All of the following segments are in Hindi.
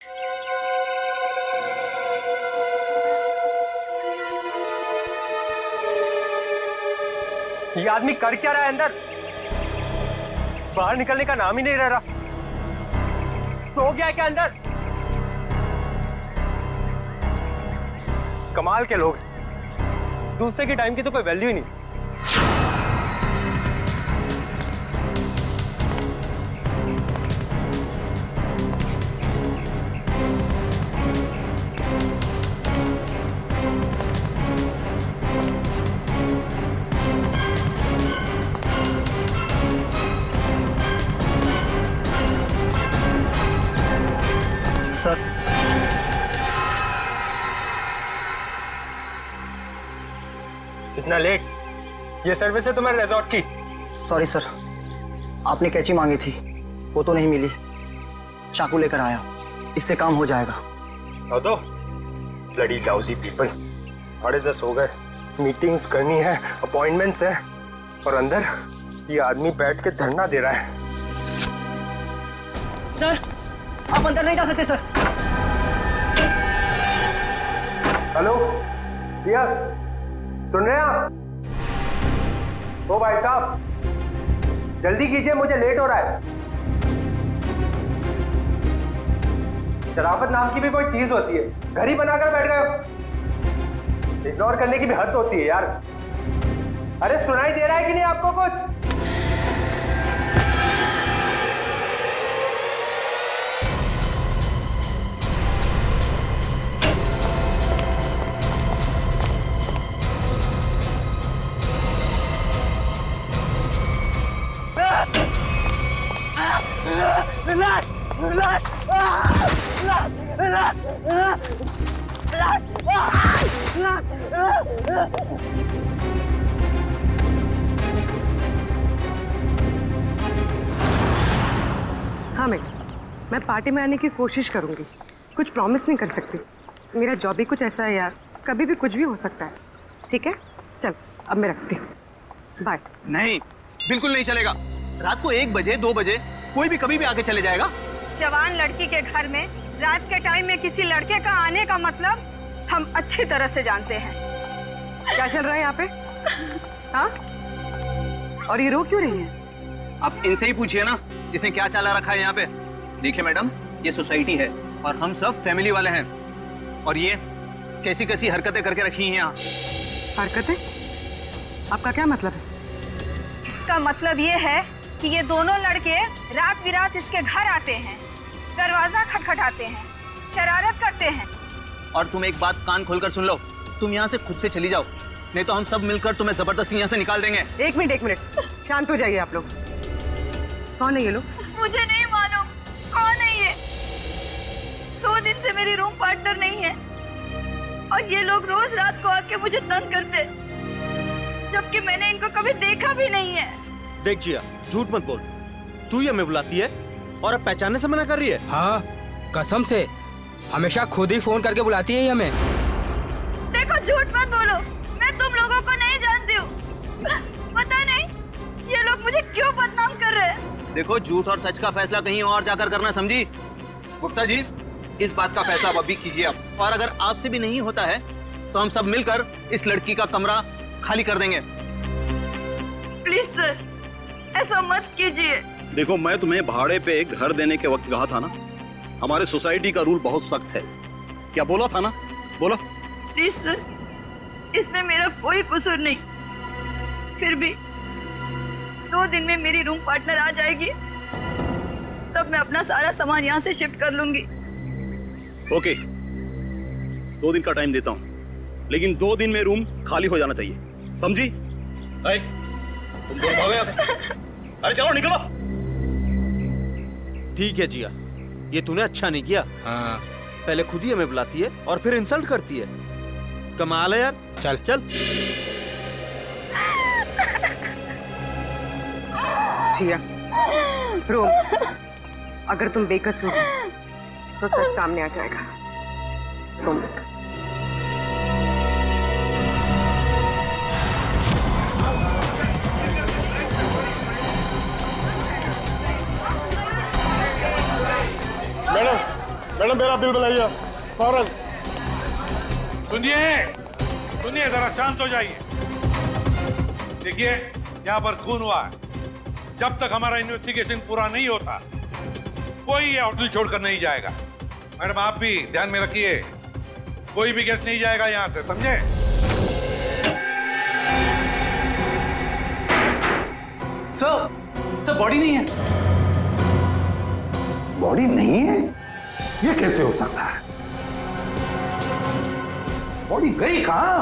ये आदमी कर क्या रहा है अंदर? बाहर निकलने का नाम ही नहीं ले रहा। सो गया है क्या अंदर? कमाल के लोग, दूसरे के टाइम की तो कोई वैल्यू ही नहीं। सर, इतना लेट? ये सर्विस है तुम्हारे रिजॉर्ट की? सॉरी सर, आपने कैंची मांगी थी, वो तो नहीं मिली। चाकू लेकर आया, इससे काम हो जाएगा। तो ब्लडी लाउजी पीपल, 10:30 हो गए, मीटिंग्स करनी है, अपॉइंटमेंट्स है, और अंदर ये आदमी बैठ के धरना दे रहा है। सर, आप अंदर नहीं जा सकते सर। हेलो भैया, सुन रहे हैं आप? ओ भाई साहब, जल्दी कीजिए, मुझे लेट हो रहा है। शराफत नाम की भी कोई चीज होती है, घर ही बनाकर बैठ गए हो। इग्नोर करने की भी हद होती है यार। अरे सुनाई दे रहा है कि नहीं आपको कुछ? हाँ मैं पार्टी में आने की कोशिश करूंगी, कुछ प्रॉमिस नहीं कर सकती। मेरा जॉब ही कुछ ऐसा है यार, कभी भी कुछ भी हो सकता है। ठीक है, चल अब मैं रखती हूँ, बाय। नहीं, बिल्कुल नहीं चलेगा। रात को 1 बजे 2 बजे कोई भी कभी भी आके चले जाएगा। जवान लड़की के घर में रात के टाइम में किसी लड़के का आने का मतलब हम अच्छी तरह से जानते हैं। क्या चल रहा है यहाँ पे? हाँ, और ये रो क्यों रही है? आप इनसे ही पूछिए ना, इसने क्या चाला रखा है यहाँ पे। देखिए मैडम, ये सोसाइटी है और हम सब फैमिली वाले हैं, और ये कैसी कैसी हरकतें करके रखी हैं यहाँ। हरकतें? आपका क्या मतलब है? इसका मतलब ये है कि ये दोनों लड़के रात बिरात इसके घर आते हैं, दरवाजा खटखटाते हैं, शरारत करते हैं। और तुम एक बात कान खोलकर सुन लो, तुम यहाँ से खुद से चली जाओ, नहीं तो हम सब मिलकर तुम्हें जबरदस्ती यहाँ से निकाल देंगे। एक मिनट, शांत हो जाइए आप लोग। कौन है ये लोग? मुझे नहीं मालूम कौन है ये। 2 दिन से मेरी रूम पार्टनर नहीं है और ये लोग रोज रात को आके मुझे तंग करते, जबकि मैंने इनको कभी देखा भी नहीं है। देख जिया, झूठ मत बोल। तू ही हमें बुलाती है और अब पहचानने से मना कर रही है। हाँ, कसम से हमेशा खुद ही फोन करके बुलाती है हमें। देखो, झूठ मत बोलो, मैं तुम लोगों को नहीं जानती हूँ। पता नहीं ये लोग मुझे क्यों बदनाम कर रहे हैं। देखो, झूठ और सच का फैसला कहीं और जाकर करना, समझी? गुप्ता जी, इस बात का फैसला आप अभी कीजिए आप, और अगर आपसे भी नहीं होता है तो हम सब मिलकर इस लड़की का कमरा खाली कर देंगे। प्लीज सर, ऐसा मत कीजिए। देखो, मैं तुम्हें भाड़े पे एक घर देने के वक्त कहा था ना, हमारे सोसाइटी का रूल बहुत सख्त है। क्या बोला था ना? बोलो। प्लीज सर, इसमें मेरा कोई कसूर नहीं। फिर भी 2 दिन में मेरी रूम पार्टनर आ जाएगी, तब मैं अपना सारा सामान यहाँ से शिफ्ट कर लूंगी। ओके, 2 दिन का टाइम देता हूँ, लेकिन 2 दिन में रूम खाली हो जाना चाहिए, समझी? तुम दोनों भागो यहाँ से। अरे चलो निकलो। ठीक है जिया, ये तूने अच्छा नहीं किया। हाँ। पहले खुद ही हमें बुलाती है और फिर इंसल्ट करती है। कमाल है यार। चल चल। जिया, रोम, अगर तुम बेकसूर हो तो सच सामने आ जाएगा। रोम, मैडम, मैडम मेरा बिल बनाइए फौरन। सुनिए सुनिए, जरा शांत हो जाइए। देखिए, यहाँ पर खून हुआ है। जब तक हमारा इन्वेस्टिगेशन पूरा नहीं होता कोई ये होटल छोड़कर नहीं जाएगा। मैडम आप भी ध्यान में रखिए, कोई भी गेस्ट नहीं जाएगा यहाँ से, समझे? सर बॉडी नहीं है। बॉडी नहीं है? ये कैसे हो सकता है? बॉडी गई कहां?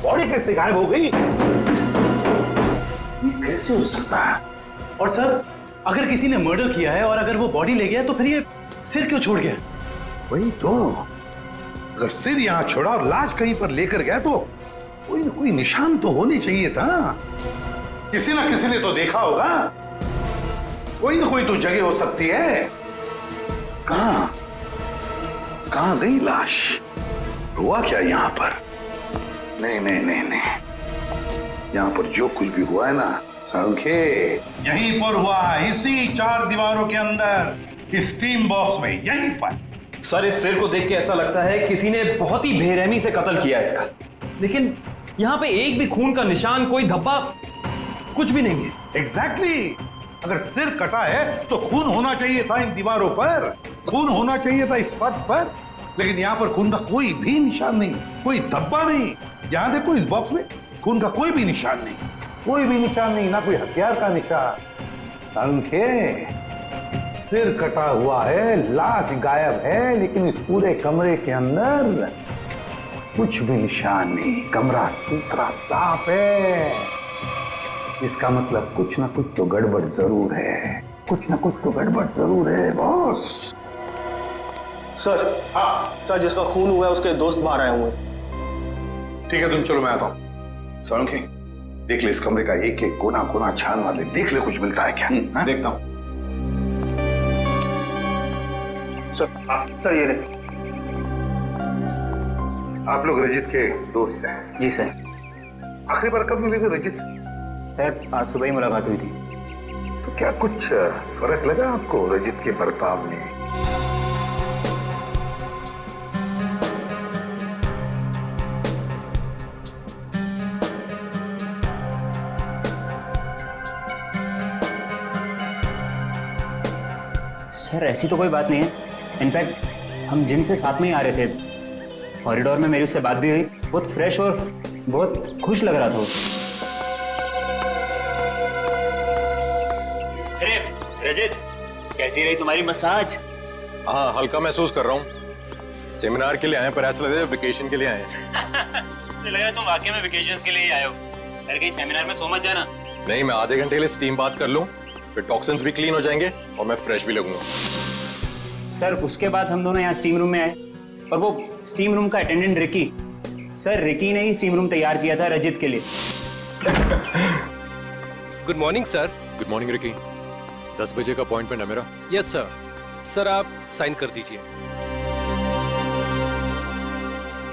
बॉडी कैसे गायब हो गई? ये कैसे हो सकता है? और सर, अगर किसी ने मर्डर किया है और अगर वो बॉडी ले गया तो फिर ये सिर क्यों छोड़ गया? वही तो, अगर सिर यहां छोड़ा और लाश कहीं पर लेकर गया तो कोई ना कोई निशान तो होने चाहिए था। किसी ना किसी ने तो देखा होगा। कोई ना कोई तो जगह हो सकती है। कहां गई लाश? हुआ क्या यहां पर? नहीं नहीं नहीं नहीं, यहां पर जो कुछ भी हुआ है ना सांखे, यहीं पर हुआ है, इसी 4 दीवारों के अंदर, स्टीम बॉक्स में, यहीं पर। सर, इस सिर को देख के ऐसा लगता है किसी ने बहुत ही बेरहमी से कत्ल किया इसका। लेकिन यहाँ पे एक भी खून का निशान, कोई धब्बा, कुछ भी नहीं है। एग्जैक्टली। अगर सिर कटा है तो खून होना चाहिए था इन दीवारों पर, खून होना चाहिए था इस फर्श पर, लेकिन यहाँ पर खून का कोई भी निशान नहीं, कोई धब्बा नहीं। यहाँ देखो, इस बॉक्स में खून का कोई भी निशान नहीं, कोई भी निशान नहीं, ना कोई हथियार का निशान। सांखे, सिर कटा हुआ है, लाश गायब है, लेकिन इस पूरे कमरे के अंदर कुछ भी निशान नहीं, कमरा सुथरा साफ है। इसका मतलब कुछ ना कुछ तो गड़बड़ जरूर है, कुछ ना कुछ तो गड़बड़ जरूर है बॉस। सर, हाँ सर, जिसका खून हुआ है उसके दोस्त बाहर आए हुए। ठीक है, तुम चलो, मैं आता हूँ। सांखे, देख ले इस कमरे का एक एक कोना कोना छान वाले, देख ले कुछ मिलता है क्या। देखता हूँ। सर ये रहे। आप लोग रजित के दोस्त हैं? जी सर। आखिरी बार कब मिले थे रजित? सर, आज सुबह ही मुलाकात हुई थी। तो क्या कुछ फर्क लगा आपको रजित के बर्ताव में? सर, ऐसी तो कोई बात नहीं है। इनफैक्ट हम जिम से साथ में ही आ रहे थे, कॉरिडोर में मेरी उससे बात भी हुई। बहुत फ्रेश और बहुत खुश लग रहा था। अरे रजित, कैसी रही तुम्हारी मसाज? हाँ, हल्का महसूस कर रहा हूँ। सेमिनार के लिए आए पर ऐसा लगा वेकेशन के लिए आए हैं। मुझे लगा तुम वाकई में वेकेशंस के लिए ही आए हो। अरे कहीं सेमिनार में सो मत जाना। नहीं, मैं आधे घंटे के लिए स्टीम बात कर लूँ, फिर टॉक्सिन्स भी क्लीन हो जाएंगे और मैं फ्रेश भी लगूंगा। सर, उसके बाद हम दोनों यहाँ स्टीम रूम में आए और वो स्टीम रूम का अटेंडेंट रिकी, सर रिकी ने ही स्टीम रूम तैयार किया था रजित के लिए। Good morning sir. Good morning Ricky. 10 बजे का अपॉइंटमेंट है मेरा। Yes sir. सर आप साइन कर दीजिए।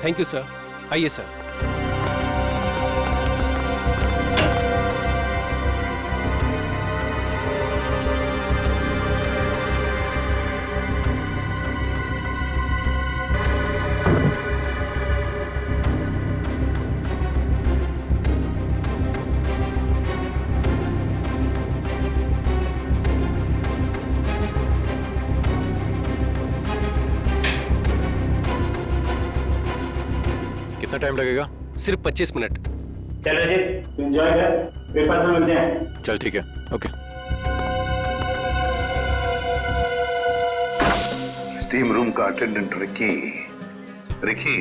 Thank you sir. आइए सर। कितना टाइम लगेगा? सिर्फ 25 मिनट। चल रजित, एंजॉय कर, ब्रेकफास्ट में मिलते हैं। चल ठीक है, ओके। स्टीम रूम का अटेंडेंट रिकी। रिकी,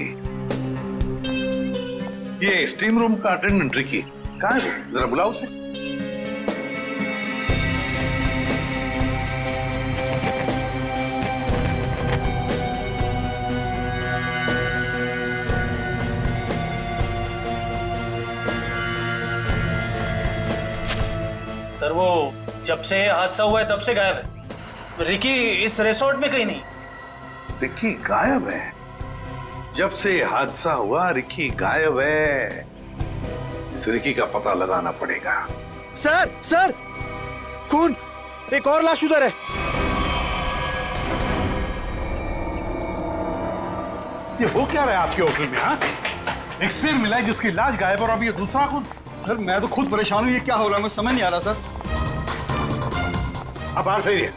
ये स्टीम रूम का अटेंडेंट रिकी कहाँ है? जरा बुलाओ उसे। सर, वो जब से हादसा हुआ है तब से गायब है। रिकी इस रिसोर्ट में कहीं नहीं। रिकी गायब है? जब से हादसा हुआ रिकी गायब है। इस रिकी का पता लगाना पड़ेगा। सर, खून, एक और लाश उधर है। ये हो क्या रहा है आपके होटल में? हाँ, एक सिर मिला है जिसकी लाश गायब और अब ये दूसरा खून। सर मैं तो खुद परेशान हूँ, ये क्या हो रहा है मुझे समझ नहीं आ रहा सर। अब बाहर फेरिए।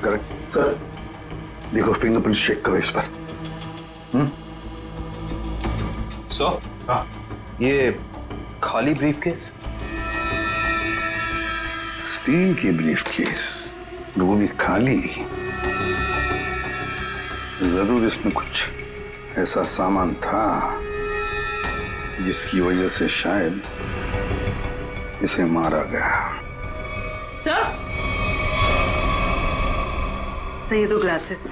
करेक्ट सर, देखो फिंगरप्रिंट चेक करो इस पर। सर हाँ, ये खाली ब्रीफकेस, स्टील की ब्रीफकेस, वो भी खाली। जरूर इसमें कुछ ऐसा सामान था जिसकी वजह से शायद इसे मारा गया। सर, ये 2 ग्लासेस।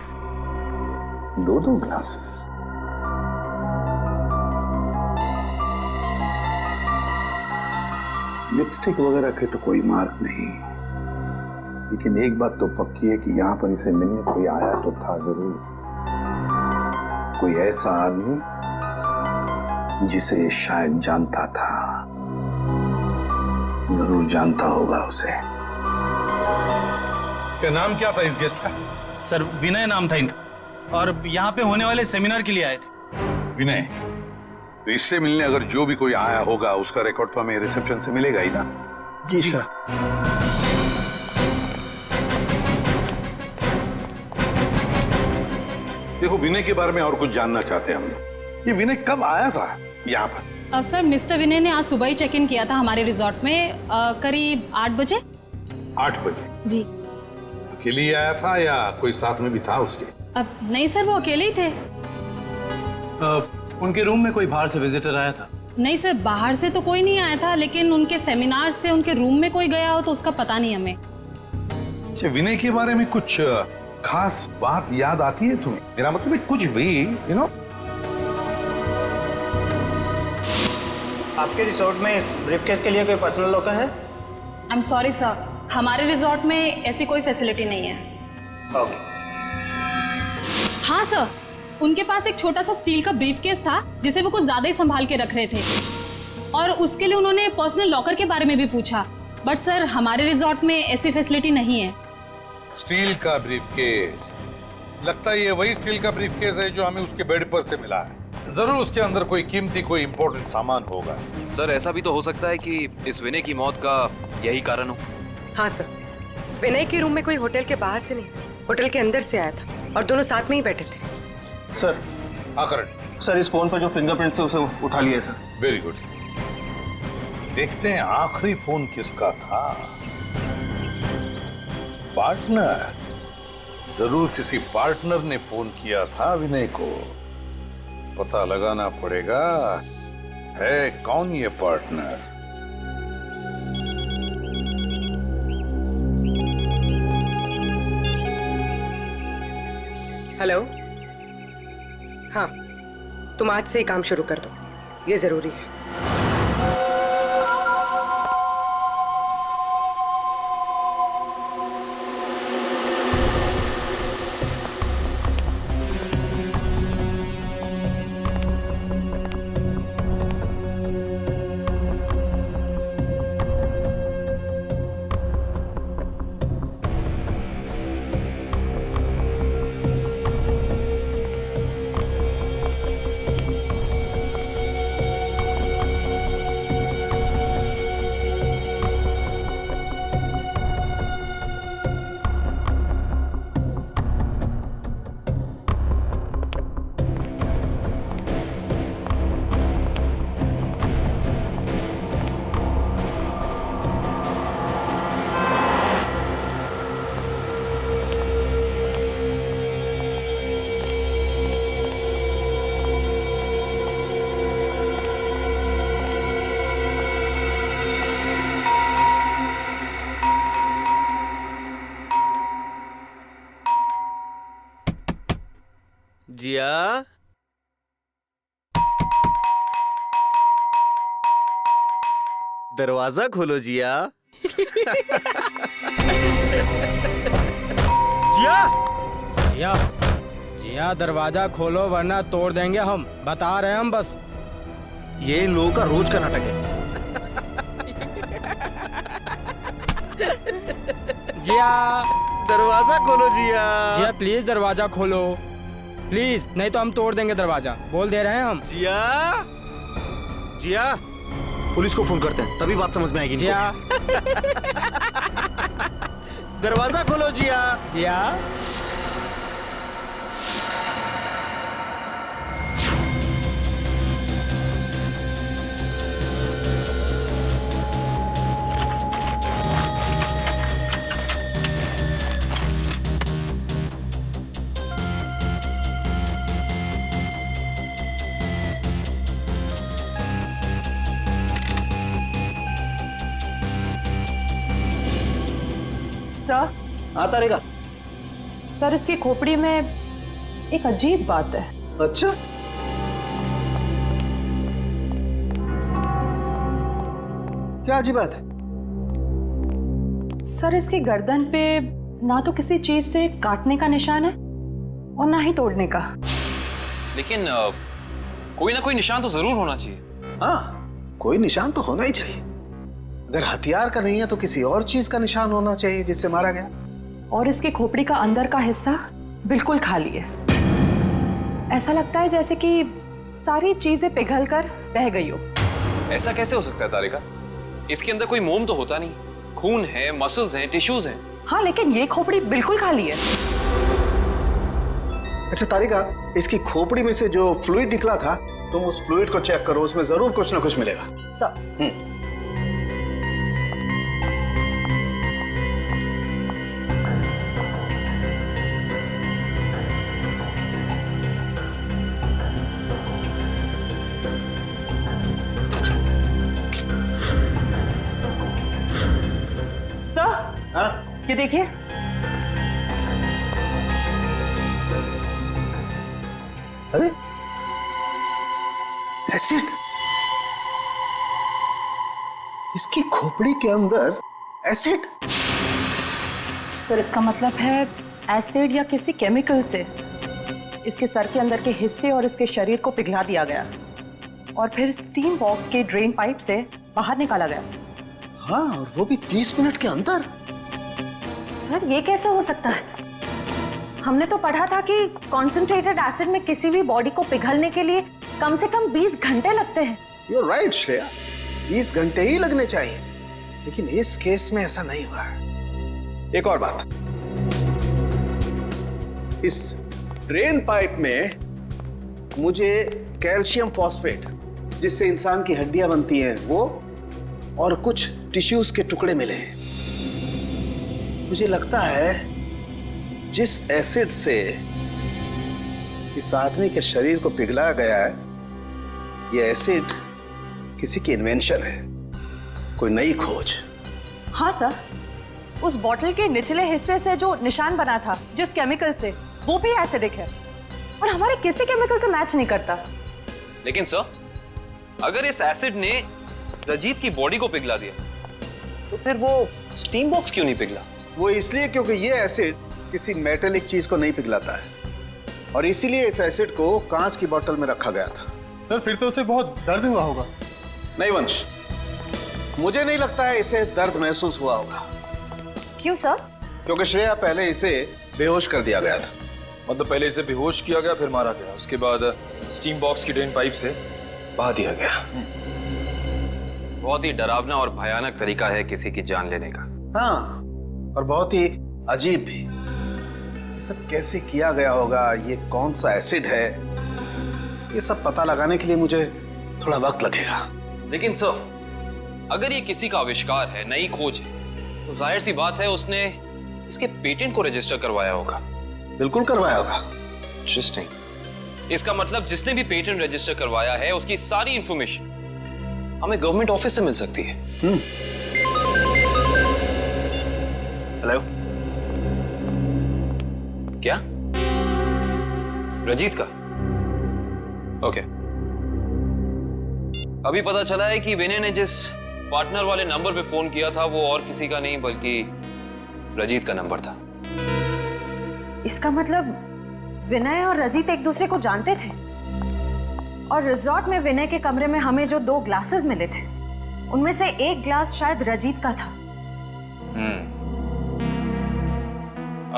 2 ग्लासेस? लिपस्टिक वगैरह के तो कोई मार्क नहीं, लेकिन एक बात तो पक्की है कि यहाँ पर इसे मिलने कोई आया तो था जरूर। कोई ऐसा आदमी जिसे ये शायद जानता था, जरूर जानता होगा उसे। क्या नाम क्या था इस गेस्ट का? सर विनय नाम था इनका, और यहाँ पे होने वाले सेमिनार के लिए आए थे। विनय? तो इससे मिलने अगर जो भी कोई आया होगा उसका रिकॉर्ड तो हमें रिसेप्शन से मिलेगा ही ना? जी सर। देखो, विनय के बारे में और कुछ जानना चाहते हैं हम लोग। ये विनय कब आया था यहाँ पर? सर मिस्टर विनय ने आज सुबह ही चेक इन किया था हमारे रिजॉर्ट में, करीब 8 बजे। 8 बजे? जी। अकेले ही आया था या कोई साथ में भी था उसके? अब नहीं सर, वो अकेले ही थे। उनके रूम में कोई बाहर से विजिटर आया था? नहीं सर, बाहर से तो कोई नहीं आया था, लेकिन उनके सेमिनार से उनके रूम में कोई गया हो तो उसका पता नहीं हमें। अच्छा, विनय के बारे में कुछ खास बात याद आती है तुम्हें? मेरा मतलब है कुछ भी, यू नो। आपके रिसोर्ट में इस ब्रीफकेस के लिए कोई पर्सनल लॉकर है? आई एम सॉरी सर, हमारे रिजॉर्ट में ऐसी कोई फैसिलिटी नहीं है। ओके। हाँ सर, उनके पास एक छोटा सा स्टील का ब्रीफकेस था जिसे वो कुछ ज्यादा ही संभाल के रख रहे थे, और उसके लिए उन्होंने पर्सनल लॉकर के बारे में भी पूछा, बट सर हमारे रिजॉर्ट में ऐसी फैसिलिटी नहीं है। स्टील का ब्रीफकेस? लगता है ये वही स्टील का ब्रीफकेस है जो हमें उसके बेड पर से मिला है। जरूर उसके अंदर कोई कीमती, कोई इंपॉर्टेंट सामान होगा। सर ऐसा भी तो हो सकता है कि इस विनय की मौत का यही कारण हो। हाँ सर, विनय के रूम में कोई होटल के बाहर से नहीं, होटल के अंदर से आया था और दोनों साथ में ही बैठे थे। सर। हाँ करण। सर इस फोन पर जो फिंगरप्रिंट थे उसे उठा लिया सर। Very good. देखते हैं आखिरी फोन किसका था। पार्टनर? जरूर किसी पार्टनर ने फोन किया था विनय को। पता लगाना पड़ेगा है कौन ये पार्टनर। हेलो। हाँ, तुम आज से ही काम शुरू कर दो, ये जरूरी है। जिया, दरवाजा खोलो जिया। जिया, जिया, जिया दरवाजा खोलो वरना तोड़ देंगे हम, बता रहे हैं हम बस। ये इन लोगों का रोज का नाटक है। जिया दरवाजा खोलो जिया। जिया प्लीज दरवाजा खोलो प्लीज, नहीं तो हम तोड़ देंगे दरवाजा, बोल दे रहे हैं हम। जिया जिया पुलिस को फोन करते हैं तभी बात समझ में आएगी इनको। जिया दरवाजा खोलो जिया। जिया सर, आता रहेगा। सर इसकी खोपड़ी में एक अजीब बात है। अच्छा, क्या अजीब बात है? सर इसकी गर्दन पे ना तो किसी चीज से काटने का निशान है और ना ही तोड़ने का। लेकिन कोई ना कोई निशान तो जरूर होना चाहिए। हाँ, कोई निशान तो होना ही चाहिए। अगर हथियार का नहीं है तो किसी और चीज का निशान होना चाहिए जिससे मारा गया। और इसकी खोपड़ी का अंदर का हिस्सा बिल्कुल खाली है। ऐसा लगता है जैसे कि सारी चीजें पिघलकर बह गई हो। ऐसा कैसे हो सकता है तारिका? इसके अंदर कोई मोम तो होता नहीं, खून है, मसल्स हैं, टिश्यूज हैं। हाँ लेकिन ये खोपड़ी बिल्कुल खाली है। अच्छा तारिका, इसकी खोपड़ी में से जो फ्लूइड निकला था, तुम उस फ्लूइड को चेक करो, उसमें जरूर कुछ ना कुछ मिलेगा। सर ये देखिए, अरे एसिड, इसकी खोपड़ी के अंदर एसिड। सर इसका मतलब है एसिड या किसी केमिकल से इसके सर के अंदर के हिस्से और इसके शरीर को पिघला दिया गया और फिर स्टीम बॉक्स के ड्रेन पाइप से बाहर निकाला गया। हाँ, और वो भी 30 मिनट के अंदर। सर ये कैसे हो सकता है? हमने तो पढ़ा था कि कॉन्सेंट्रेटेड एसिड में किसी भी बॉडी को पिघलने के लिए कम से कम 20 घंटे लगते हैं। You're right, श्रेया, 20 घंटे ही लगने चाहिए, लेकिन इस केस में ऐसा नहीं हुआ। एक और बात, इस ड्रेन पाइप में मुझे कैल्शियम फॉस्फेट, जिससे इंसान की हड्डियां बनती हैं, वो और कुछ टिश्यूज के टुकड़े मिले हैं। मुझे लगता है जिस एसिड से इस आदमी के शरीर को पिघलाया गया है, यह एसिड किसी की इन्वेंशन है, कोई नई खोज। हाँ सर, उस बॉटल के निचले हिस्से से जो निशान बना था जिस केमिकल से, वो भी एसिडिक है और हमारे किसी केमिकल से मैच नहीं करता। लेकिन सर, अगर इस एसिड ने रजीत की बॉडी को पिघला दिया तो फिर वो स्टीम बॉक्स क्यों नहीं पिघला? वो इसलिए क्योंकि ये एसिड किसी मेटेलिक चीज को नहीं पिघलाता है, और इसीलिए इस एसिड को कांच की बोतल में रखा गया था। सर फिर तो उसे बहुत दर्द हुआ होगा। नहीं वंश, मुझे नहीं लगता है इसे दर्द महसूस हुआ होगा। क्यों सर? क्योंकि श्रेया पहले इसे बेहोश कर दिया गया था। मतलब पहले इसे बेहोश किया गया, फिर मारा गया, उसके बाद स्टीम बॉक्स की ड्रेन पाइप से बहा दिया गया। बहुत ही डरावना और भयानक तरीका है किसी की जान लेने का। हाँ, और बहुत ही अजीब भी। ये सब कैसे किया गया होगा, ये कौन सा एसिड है, ये सब पता लगाने के लिए मुझे थोड़ा वक्त लगेगा। लेकिन सर, अगर ये किसी का आविष्कार है, नई खोज है, तो जाहिर सी बात है उसने इसके पेटेंट को रजिस्टर करवाया होगा। बिल्कुल करवाया होगा। इंटरेस्टिंग। इसका मतलब जिसने भी पेटेंट रजिस्टर करवाया है उसकी सारी इंफॉर्मेशन हमें गवर्नमेंट ऑफिस से मिल सकती है। हेलो, क्या? रजीत का? ओके। अभी पता चला है कि विनय ने जिस पार्टनर वाले नंबर पे फोन किया था वो और किसी का नहीं बल्कि रजीत का नंबर था। इसका मतलब विनय और रजित एक दूसरे को जानते थे और रिजॉर्ट में विनय के कमरे में हमें जो 2 ग्लासेस मिले थे उनमें से एक ग्लास शायद रजित का था।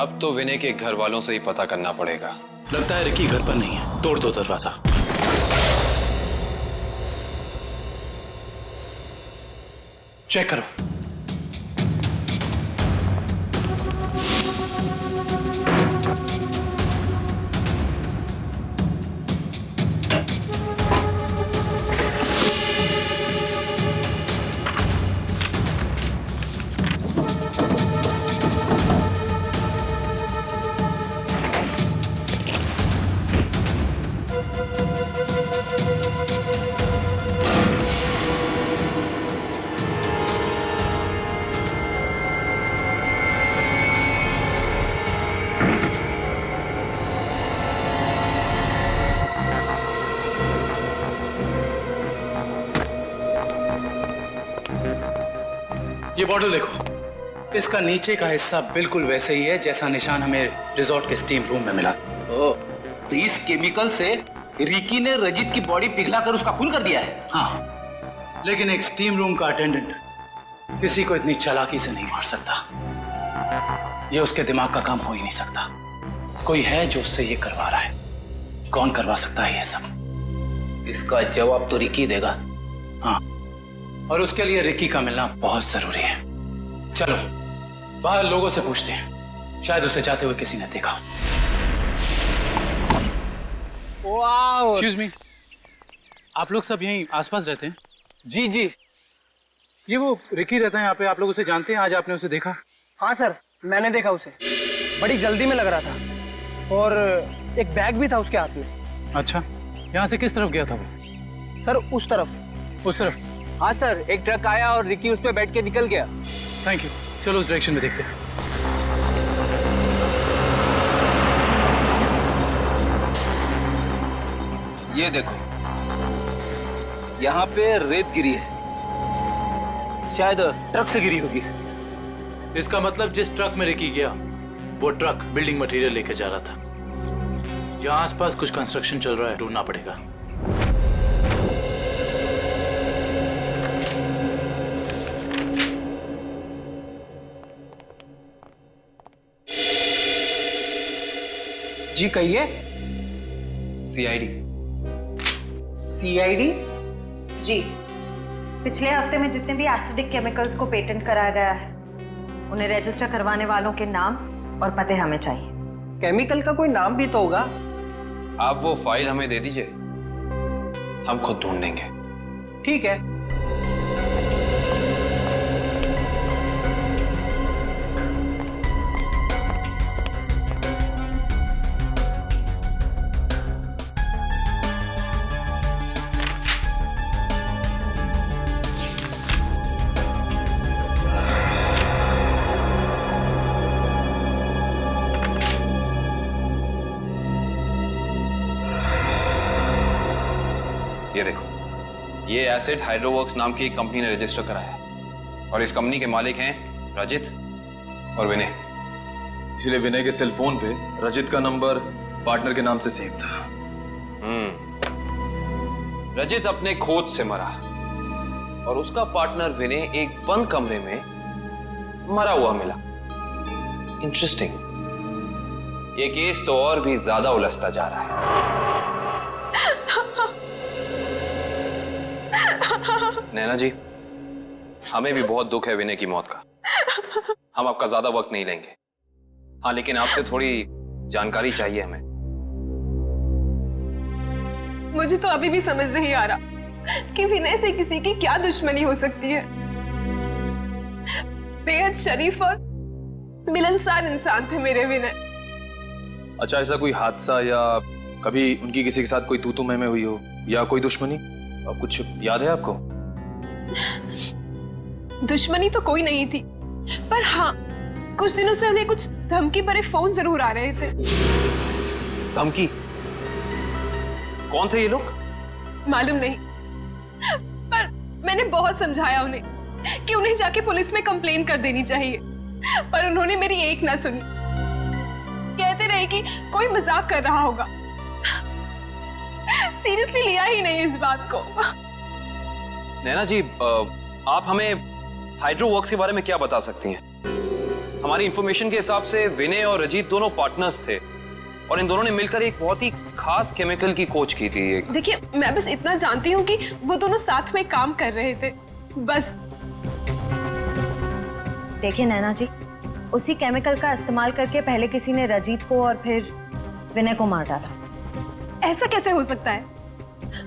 अब तो विनय के घर वालों से ही पता करना पड़ेगा। लगता है रिकी घर पर नहीं है, तोड़ दो दरवाजा। चेक करो। ये बॉटल देखो, इसका नीचे का हिस्सा बिल्कुल वैसे ही है जैसा निशान हमें रिजॉर्ट के स्टीम रूम में मिला। ओह, तो इस केमिकल से रिकी ने रजित की बॉडी पिघलाकर उसका खून कर दिया है। हाँ, लेकिन एक स्टीम रूम का अटेंडेंट किसी को इतनी चालाकी से नहीं मार सकता। ये उसके दिमाग का काम हो ही नहीं सकता। कोई है जो उससे ये करवा रहा है। कौन करवा सकता है ये सब? इसका जवाब तो रिकी देगा। हाँ, और उसके लिए रिकी का मिलना बहुत जरूरी है। चलो बाहर लोगों से पूछते हैं, शायद उसे जाते हुए किसी ने देखा। एक्सक्यूज मी, आप लोग सब यहीं आसपास रहते हैं? जी जी। ये वो रिकी रहता है यहाँ पे, आप लोग उसे जानते हैं? आज आपने उसे देखा? हाँ सर, मैंने देखा उसे। बड़ी जल्दी में लग रहा था और एक बैग भी था उसके हाथ में। अच्छा, यहाँ से किस तरफ गया था वो? सर उस तरफ। उस तरफ? हाँ सर, एक ट्रक आया और रिकी उस पे बैठ के निकल गया। थैंक यू, चलो उस डायरेक्शन में देखते हैं। ये देखो, यहाँ पे रेत गिरी है, शायद ट्रक से गिरी होगी। इसका मतलब जिस ट्रक में रिकी गया वो ट्रक बिल्डिंग मटेरियल लेकर जा रहा था। यहाँ आसपास कुछ कंस्ट्रक्शन चल रहा है, ढूंढना पड़ेगा। जी कहिए। सीआईडी। सीआईडी? जी, पिछले हफ्ते में जितने भी एसिडिक केमिकल्स को पेटेंट कराया गया है उन्हें रजिस्टर करवाने वालों के नाम और पते हमें चाहिए। केमिकल का कोई नाम भी तो होगा। आप वो फाइल हमें दे दीजिए, हम खुद ढूंढ लेंगे। ठीक है। ये देखो, ये एसिड हाइड्रोवर्क्स नाम की एक कंपनी ने रजिस्टर कराया है और इस कंपनी के मालिक हैं रजित और विनय। इसलिए विनय के सेल फोन पे रजित का नंबर पार्टनर के नाम से सेव था। रजित अपने खोज से मरा और उसका पार्टनर विनय एक बंद कमरे में मरा हुआ मिला। इंटरेस्टिंग। ये केस तो और भी ज्यादा उलझता जा रहा है। नैना जी, हमें भी बहुत दुख है विनय की मौत का। हम आपका ज्यादा वक्त नहीं लेंगे। हाँ, लेकिन आपसे थोड़ी जानकारी चाहिए हमें। मुझे तो अभी भी समझ नहीं आ रहा कि विनय से किसी की क्या दुश्मनी हो सकती है। बेहद शरीफ और मिलनसार इंसान थे मेरे विनय। अच्छा, ऐसा कोई हादसा या कभी उनकी किसी के साथ कोई तू मैं हुई हो या कोई दुश्मनी, कुछ याद है आपको? दुश्मनी तो कोई नहीं थी, पर हाँ, कुछ दिनों से उन्हें कुछ धमकी भरे फोन जरूर आ रहे थे। धमकी? कौन थे ये लोग? मालूम नहीं, पर मैंने बहुत समझाया उन्हें कि उन्हें जाके पुलिस में कंप्लेन कर देनी चाहिए, पर उन्होंने मेरी एक ना सुनी। कहते रहे नहीं कि कोई मजाक कर रहा होगा। सीरियसली लिया ही नहीं इस बात को। नैना जी, आप हमें हाइड्रो वर्क्स के बारे में क्या बता सकती हैं? हमारी इंफॉर्मेशन के हिसाब से विनय और रजीत दोनों पार्टनर्स थे और इन दोनों ने मिलकर एक बहुत ही खास केमिकल की खोज की थी। देखिए, मैं बस इतना जानती हूँ कि वो दोनों साथ में काम कर रहे थे, बस। देखिए नैना जी, उसी केमिकल का इस्तेमाल करके पहले किसी ने रजीत को और फिर विनय को मार डाला। ऐसा कैसे हो सकता है?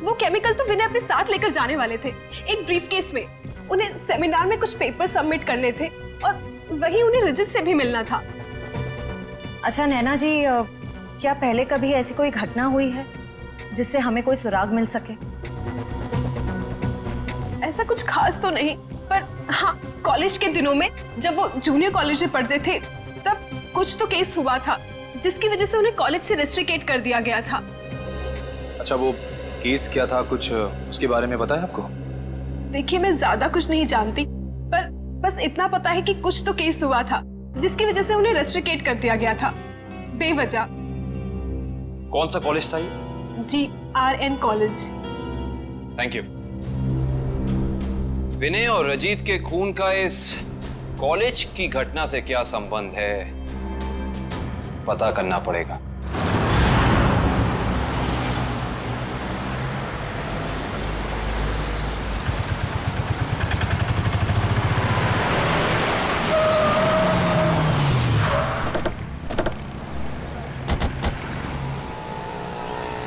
वो केमिकल तो विनय अपने साथ लेकर जाने वाले थे, एक ब्रीफकेस में। उन्हें सेमिनार में कुछ पेपर सबमिट करने थे और वहीं उन्हें रजित से भी मिलना था। अच्छा नैना जी, क्या पहले कभी ऐसी कोई घटना हुई है जिससे हमें कोई सुराग मिल सके? ऐसा कुछ खास तो नहीं, पर हाँ, कॉलेज के दिनों में जब वो जूनियर कॉलेज में पढ़ते थे तब कुछ तो केस हुआ था जिसकी वजह से उन्हें कॉलेज से रेस्ट्रिकेट कर दिया गया था। अच्छा, वो केस क्या था, कुछ उसके बारे में पता है आपको? देखिए, मैं ज्यादा कुछ नहीं जानती, पर बस इतना पता है कि कुछ तो केस हुआ था जिसकी वजह से उन्हें रेस्ट्रिकेट कर दिया गया था बेवजह। कौन सा कॉलेज था ये? GRN college. Thank you. Vinay और रजीत के खून का इस कॉलेज की घटना से क्या संबंध है, पता करना पड़ेगा।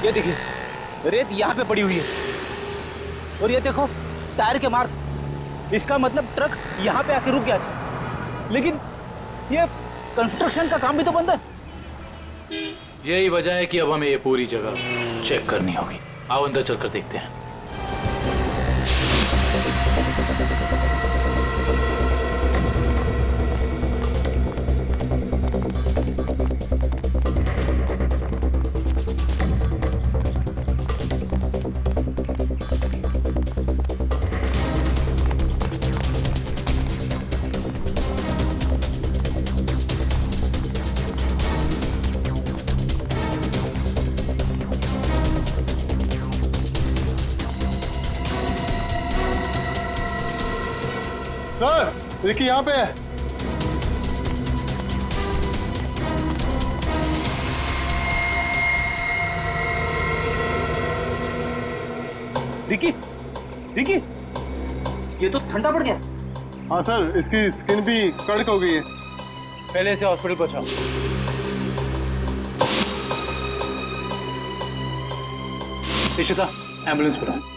ये देखिए, रेत यहाँ पे पड़ी हुई है और ये देखो टायर के मार्क्स। इसका मतलब ट्रक यहाँ पे आके रुक गया था, लेकिन ये कंस्ट्रक्शन का काम भी तो बंद है। यही वजह है कि अब हमें ये पूरी जगह चेक करनी होगी। आओ अंदर चलकर देखते हैं। सर, रिकी यहाँ पे है। रिकी, रिकी, ये तो ठंडा पड़ गया। हाँ सर, इसकी स्किन भी कड़क हो गई है। पहले इसे हॉस्पिटल पहुंचाओ। इशिता, एम्बुलेंस बुलाओ।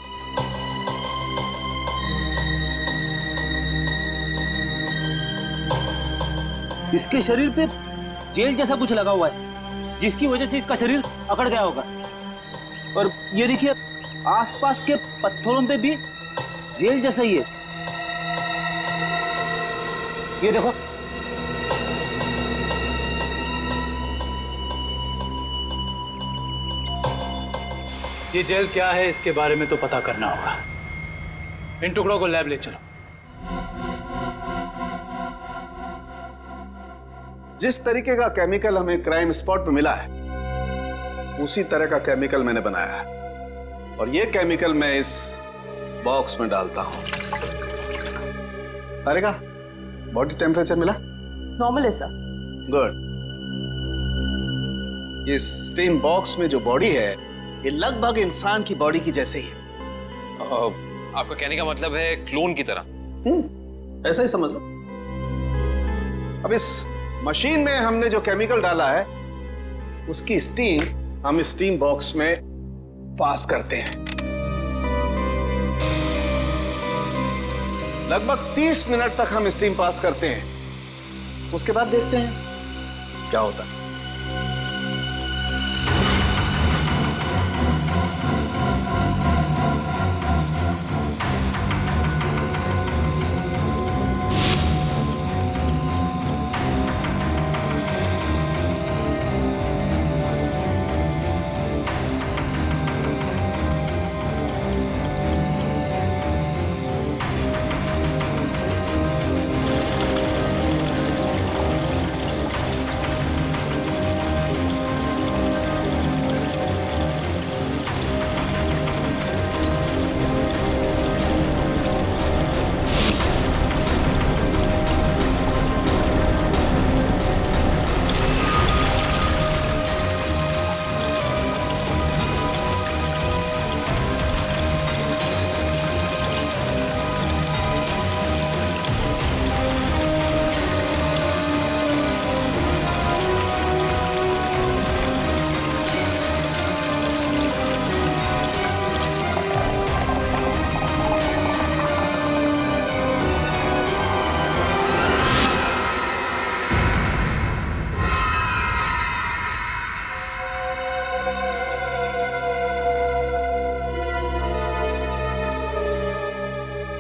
इसके शरीर पे जेल जैसा कुछ लगा हुआ है, जिसकी वजह से इसका शरीर अकड़ गया होगा। और ये देखिए, आसपास के पत्थरों पे भी जेल जैसा ही है। ये देखो, ये जेल क्या है इसके बारे में तो पता करना होगा। इन टुकड़ों को लैब ले चलो। जिस तरीके का केमिकल हमें क्राइम स्पॉट पे मिला है, उसी तरह का केमिकल मैंने बनाया है और ये केमिकल मैं इस बॉक्स में डालता हूं। अरे का बॉडी टेम्परेचर मिला? नॉर्मल है सर। गुड। इस स्टीम बॉक्स में जो बॉडी है, ये लगभग इंसान की बॉडी की जैसे ही है। आपका कहने का मतलब है क्लोन की तरह? ऐसा ही समझ लो। अब इस मशीन में हमने जो केमिकल डाला है, उसकी स्टीम हम इस स्टीम बॉक्स में पास करते हैं। लगभग 30 मिनट तक हम स्टीम पास करते हैं। उसके बाद देखते हैं क्या होता है।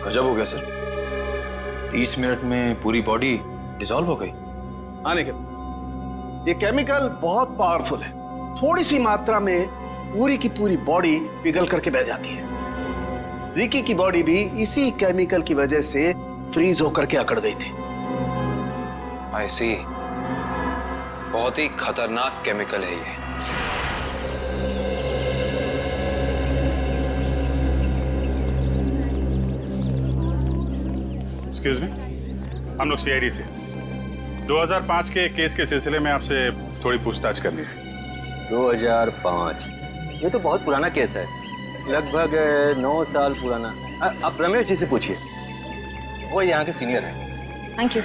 गजब हो गया सर, 30 मिनट में पूरी बॉडी डिसॉल्व हो गई। हाँ निखिल, ये केमिकल बहुत पावरफुल है। थोड़ी सी मात्रा में पूरी की पूरी बॉडी पिघल करके बह जाती है। रिकी की बॉडी भी इसी केमिकल की वजह से फ्रीज होकर के अकड़ गई थी। आई सी, बहुत ही खतरनाक केमिकल है ये। एक्सक्यूज मी, हम लोग सीआईडी से 2005 के केस के सिलसिले में आपसे थोड़ी पूछताछ करनी थी। 2005? ये तो बहुत पुराना केस है, लगभग 9 साल पुराना। आप रमेश जी से पूछिए, वो यहाँ के सीनियर हैं। Thank you.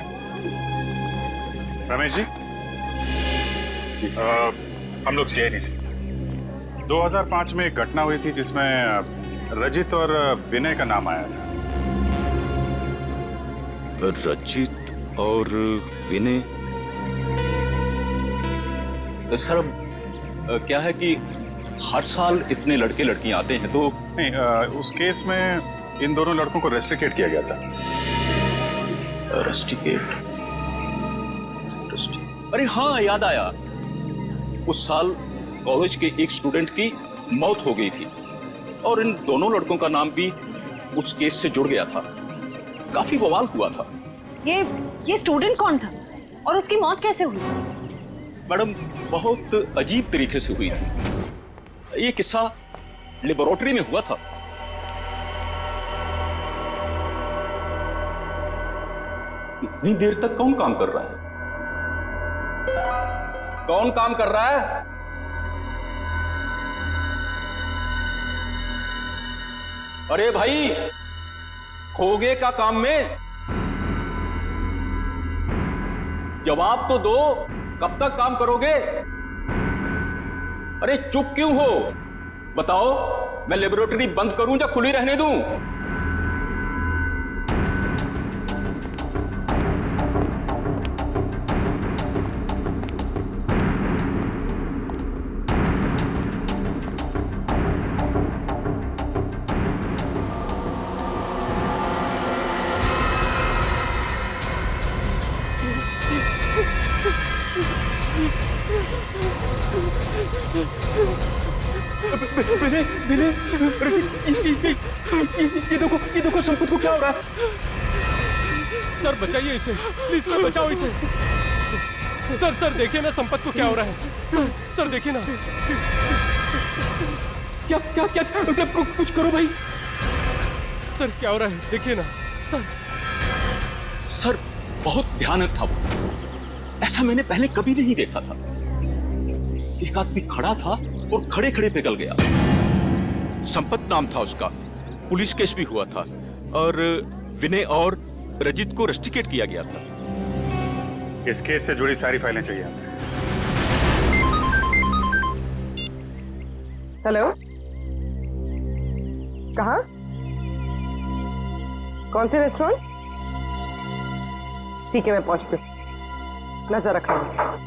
रमेश जी, हम लोग सीआईडी से 2005 में एक घटना हुई थी जिसमें रजित और विनय का नाम आया था। रजित और विनय? सर क्या है कि हर साल इतने लड़के लड़कियां आते हैं तो नहीं, उस केस में इन दोनों लड़कों को रेस्ट्रिकेट किया गया था। रेस्ट्रिकेट? अरे हाँ, याद आया, उस साल कॉलेज के एक स्टूडेंट की मौत हो गई थी और इन दोनों लड़कों का नाम भी उस केस से जुड़ गया था। काफी बवाल हुआ था। ये स्टूडेंट कौन था और उसकी मौत कैसे हुई? मैडम, बहुत अजीब तरीके से हुई थी। ये किस्सा लेबोरेटरी में हुआ था। इतनी देर तक कौन काम कर रहा है? कौन काम कर रहा है? अरे भाई, खोगे का काम में जवाब तो दो, कब तक काम करोगे? अरे चुप क्यों हो? बताओ, मैं लेबोरेटरी बंद करूं या खुली रहने दूं? ये देखो संपत को क्या हो रहा है? सर बचाइए इसे, प्लीज सर बचाओ इसे। सर देखिए ना संपत को क्या हो रहा है। सर देखिए ना। क्या कुछ करो भाई। सर क्या हो रहा है, देखिए ना सर बहुत भयानक था वो। ऐसा मैंने पहले कभी नहीं देखा था। एक आदमी खड़ा था और खड़े खड़े पिघल गया। संपत नाम था उसका, पुलिस केस भी हुआ था और विनय और रजित को रेस्ट्रिकेट किया गया था। इस केस से जुड़ी सारी फाइलें चाहिए। हेलो, कहाँ? कौन से रेस्टोरेंट? ठीक है, मैं पहुंचती हूँ, नजर रखना।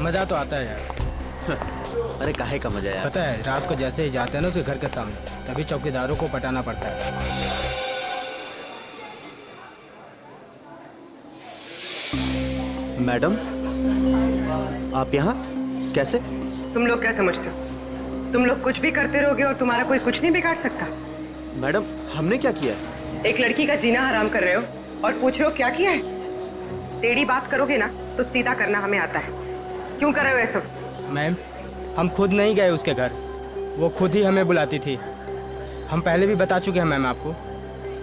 मजा तो आता है यार। अरे काहे का मजा यार? पता है, रात को जैसे ही जाते हैं ना उसके घर के सामने, तभी चौकीदारों को पटाना पड़ता है। मैडम, आप यहाँ कैसे? तुम लोग क्या समझते हो? तुम लोग कुछ भी करते रहोगे और तुम्हारा कोई कुछ नहीं बिगाड़ सकता। मैडम, हमने क्या किया? एक लड़की का जीना हराम कर रहे हो और पूछ रहे हो क्या किया है? टेढ़ी बात करोगे ना तो सीधा करना हमें आता है। क्यों कर रहे हो ऐसा? मैम, हम खुद नहीं गए उसके घर, वो खुद ही हमें बुलाती थी। हम पहले भी बता चुके हैं मैम आपको।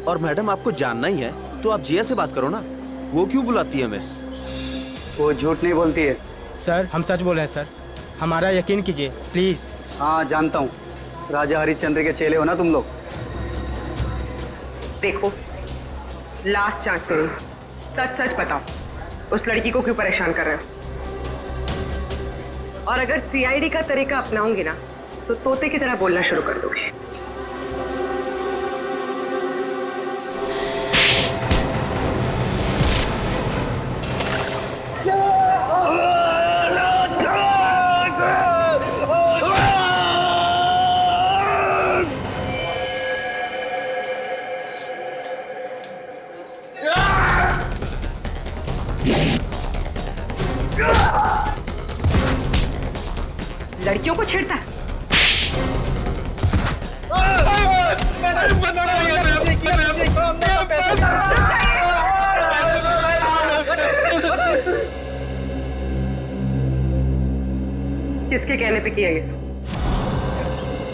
और मैडम, आपको जानना ही है तो आप जिया से बात करो ना, वो क्यों बुलाती है हमें? वो झूठ नहीं बोलती है सर, हम सच बोल रहे हैं सर, हमारा यकीन कीजिए प्लीज। हाँ जानता हूँ, राजा हरिश्चंद्र के चेले हो ना तुम लोग। देखो, लास्ट चांस करो, सच सच बताओ, उस लड़की को क्यों परेशान कर रहे हो? और अगर सीआईडी का तरीका अपनाऊंगी ना तो तोते की तरह बोलना शुरू कर दोगे। लड़कियों को छेड़ता है। किसके कहने पे किया ये सब?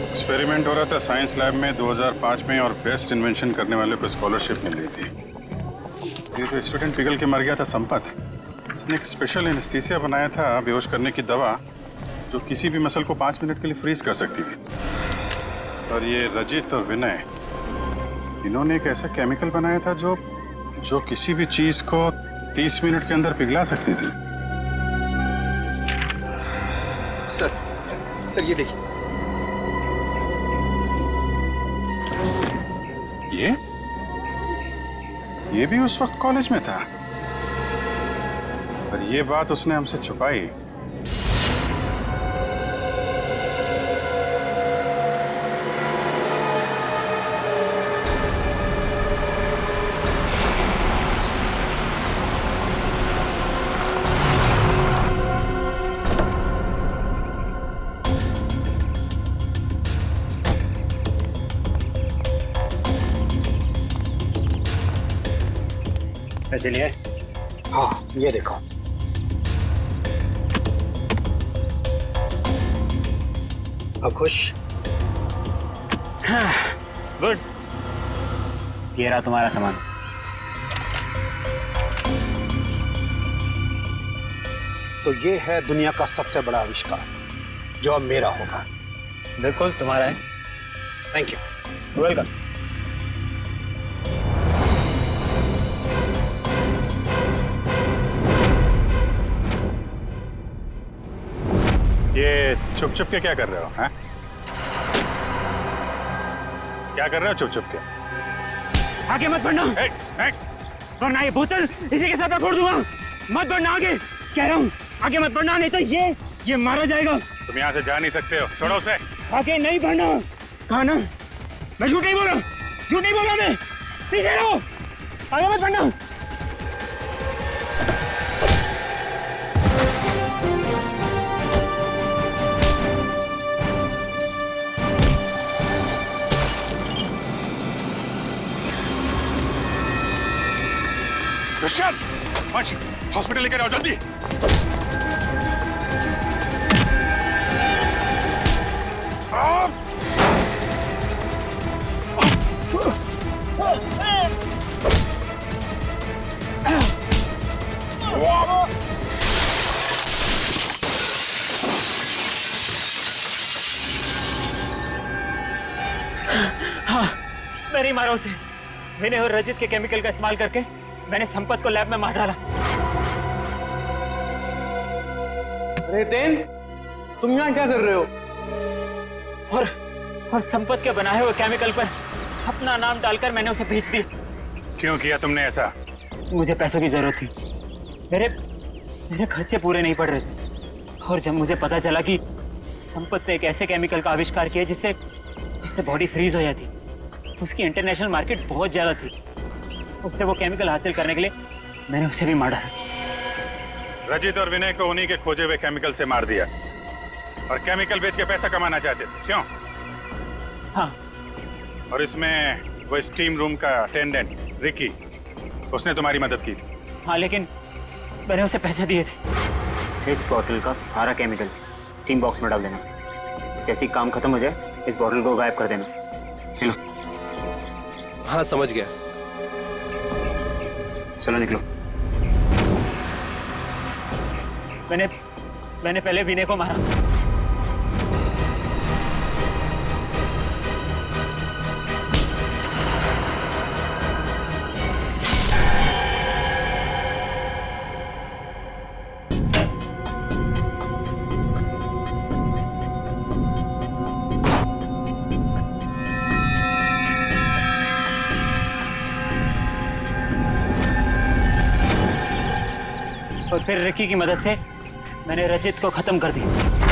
एक्सपेरिमेंट हो रहा था साइंस लैब में 2005 में और बेस्ट इन्वेंशन करने वाले को स्कॉलरशिप मिल रही थी। ये तो स्टूडेंट पिघल के मर गया था संपत। इसने एक स्पेशल एनेस्थीसिया बनाया था बेहोश करने की दवा जो किसी भी मसल को 5 मिनट के लिए फ्रीज कर सकती थी। और ये रजित और विनय इन्होंने एक ऐसा केमिकल बनाया था जो किसी भी चीज को 30 मिनट के अंदर पिघला सकती थी। सर ये देखिए। ये भी उस वक्त कॉलेज में था पर ये बात उसने हमसे छुपाई। पैसे लिए? हाँ, ये देखो। अब खुश? गुड। ये रहा तुम्हारा सामान। तो ये है दुनिया का सबसे बड़ा आविष्कार जो अब मेरा होगा। बिल्कुल तुम्हारा है। Thank you. वेलकम। ये छुप छुप के क्या कर रहे हो? हैं? क्या कर रहे हो छुप छुप के? आगे मत बढ़ना, वरना ये बोतल इसी के साथ मैं फोड़ दूंगा। मत बढ़ना आगे, कह रहा हूँ आगे मत बढ़ना, नहीं तो ये मारा जाएगा। तुम यहाँ से जा नहीं सकते हो, छोड़ो उसे। आगे नहीं बढ़ना। कहा ना, मैं झूठ नहीं बोला, झूठ नहीं बोला मैं। पीछे रहो, आगे मत बढ़ना। क्रिश्चियन, हॉस्पिटल लेकर आओ जल्दी। हाँ, मैं नहीं मारा उसे। मैंने और रजित के केमिकल का इस्तेमाल करके मैंने संपत को लैब में मार डाला। रेतेन, तुम यहाँ क्या कर रहे हो? और संपत के बनाए हुए केमिकल पर अपना नाम डालकर मैंने उसे भेज दिया। क्यों किया तुमने ऐसा? मुझे पैसों की जरूरत थी। मेरे खर्चे पूरे नहीं पड़ रहे थे। और जब मुझे पता चला कि संपत ने एक ऐसे केमिकल का आविष्कार किया जिससे बॉडी फ्रीज हो जाती, उसकी इंटरनेशनल मार्केट बहुत ज्यादा थी। उससे वो केमिकल हासिल करने के लिए मैंने उसे भी मारा। रजित और विनय को उन्हीं के खोजे हुए केमिकल से मार दिया और केमिकल बेच के पैसा कमाना चाहते थे, क्यों? हाँ। और इसमें वो स्टीम रूम का अटेंडेंट रिकी, उसने तुम्हारी मदद की थी। हाँ, लेकिन मैंने उसे पैसे दिए थे। इस बॉटल का सारा केमिकल टीम बॉक्स में डाल देना। जैसे ही काम खत्म हो जाए इस बॉटल को गायब कर देना। चलो। हाँ, समझ गया। चलो निकलो। मैंने पहले विनय को मारा। फिर रिकी की मदद से मैंने रजित को खत्म कर दिया।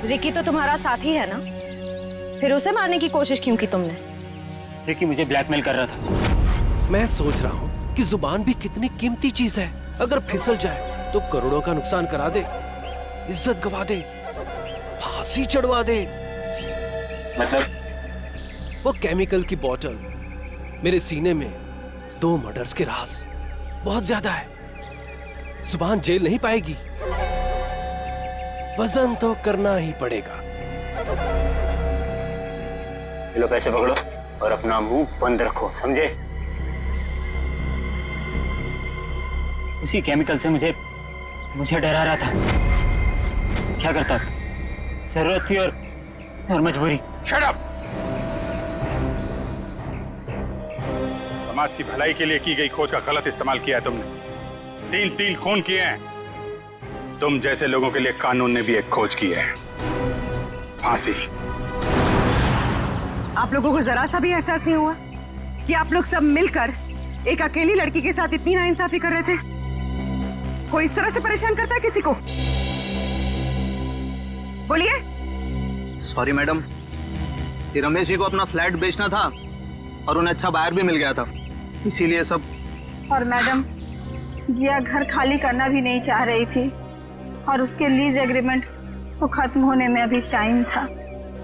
रिकी तो तुम्हारा साथी है ना, फिर उसे मारने की कोशिश क्यों की तुमने? रिकी मुझे ब्लैकमेल कर रहा था। मैं सोच रहा हूँ कि जुबान भी कितनी कीमती चीज है, अगर फिसल जाए तो करोड़ों का नुकसान करा दे, इज्जत गवा दे, फांसी चढ़वा दे। मतलब? वो केमिकल की बोतल मेरे सीने में 2 मर्डर्स के राज बहुत ज्यादा है। जुबान जेल नहीं पाएगी, वजन तो करना ही पड़ेगा। लो पैसे पकड़ो और अपना मुंह बंद रखो, समझे? उसी केमिकल से मुझे डरा रहा था। क्या करता? जरूरत थी और मजबूरी। Shut up! समाज की भलाई के लिए की गई खोज का गलत इस्तेमाल किया है तुमने। 3 खून किए हैं। तुम जैसे लोगों के लिए कानून ने भी एक खोज की है, फांसी। आप लोगों को जरा सा भी एहसास नहीं हुआ कि आप लोग सब मिलकर एक अकेली लड़की के साथ इतनी नाइंसाफी कर रहे थे? कोई इस तरह से परेशान करता है किसी को? बोलिए। सॉरी मैडम, ये रमेश जी को अपना फ्लैट बेचना था और उन्हें अच्छा बायर भी मिल गया था, इसीलिए सब। और मैडम, जिया घर खाली करना भी नहीं चाह रही थी और उसके लीज एग्रीमेंट को खत्म होने में अभी टाइम था।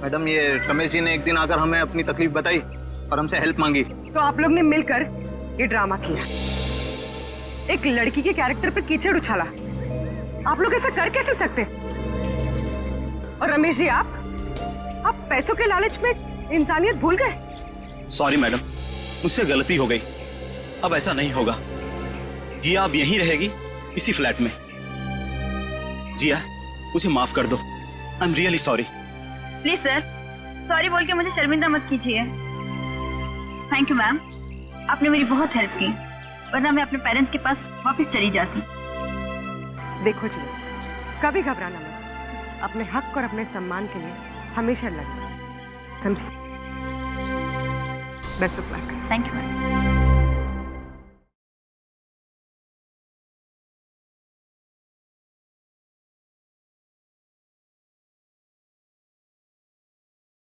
मैडम, ये रमेश जी ने एक दिन आकर हमें अपनी तकलीफ बताई और हमसे हेल्प मांगी। तो आप लोग ने मिलकर ये ड्रामा किया, एक लड़की के कैरेक्टर पर कीचड़ उछाला। आप लोग ऐसा कर कैसे सकते? और रमेश जी, आप पैसों के लालच में इंसानियत भूल गए। सॉरी मैडम, मुझसे गलती हो गई, अब ऐसा नहीं होगा। जिया अब यहीं रहेगी, इसी फ्लैट में। जिया, मुझे माफ कर दो। I am really sorry. Please sir, sorry बोल के मुझे शर्मिंदा मत कीजिए। थैंक यू मैम, आपने मेरी बहुत हेल्प की, वरना मैं अपने पेरेंट्स के पास वापस चली जाती। देखो जी, कभी घबराना मत, अपने हक और अपने सम्मान के लिए हमेशा लड़ना, समझे? Best of luck. Thank you ma'am.